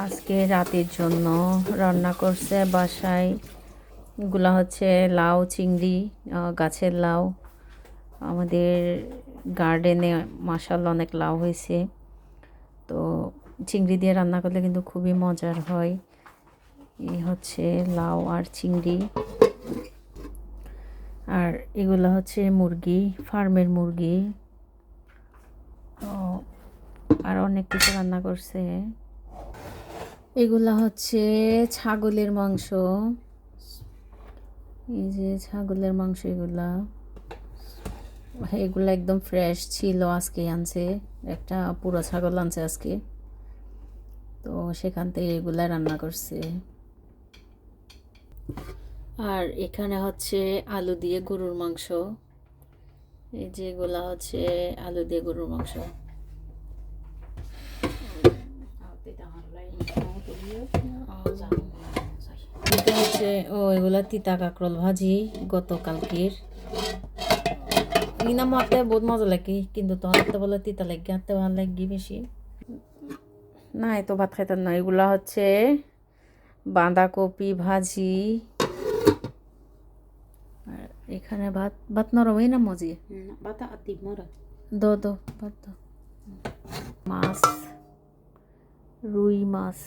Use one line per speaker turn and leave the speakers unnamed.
আজকে রাতের জন্য রান্না করছে বাসায়। এগুলা হচ্ছে লাউ চিংড়ি, গাছের লাউ। আমাদের গার্ডেনে মাশাআল্লাহ অনেক লাউ হয়েছে। তো চিংড়ি দিয়ে রান্না করলে কিন্তু খুবই মজার হয়। এই হচ্ছে লাউ আর চিংড়ি। আর এগুলো হচ্ছে মুরগি, ফার্মের মুরগি। আর অনেক কিছু রান্না করছে। এগুলা হচ্ছে ছাগলের মাংস। এই যে ছাগলের মাংস, এগুলা একদম ফ্রেশ ছিল, আজকে আনছে। একটা পুরো ছাগল আনছে আজকে, তো সেখান থেকে এগুলা রান্না করছে। আর এখানে হচ্ছে আলু দিয়ে গরুর মাংস। এই যে এগুলা হচ্ছে আলু দিয়ে গরুর মাংস। এটা হচ্ছে এগুলা তিতা কাঁকরোল ভাজি গতকালকের। ইনা মারতে বহুত মজা লাগে, কিন্তু তো হাতে বলে তিতা লাগে, হাতে ভালো লাগে বেশি। না এত ভাত খাইতাম না। এগুলা হচ্ছে বাঁধাকপি ভাজি। আর এখানে ভাত ভাত নরমই না মজি ভাত আতি মরা দো দো ভাত দো। মাছ, রুই মাছ।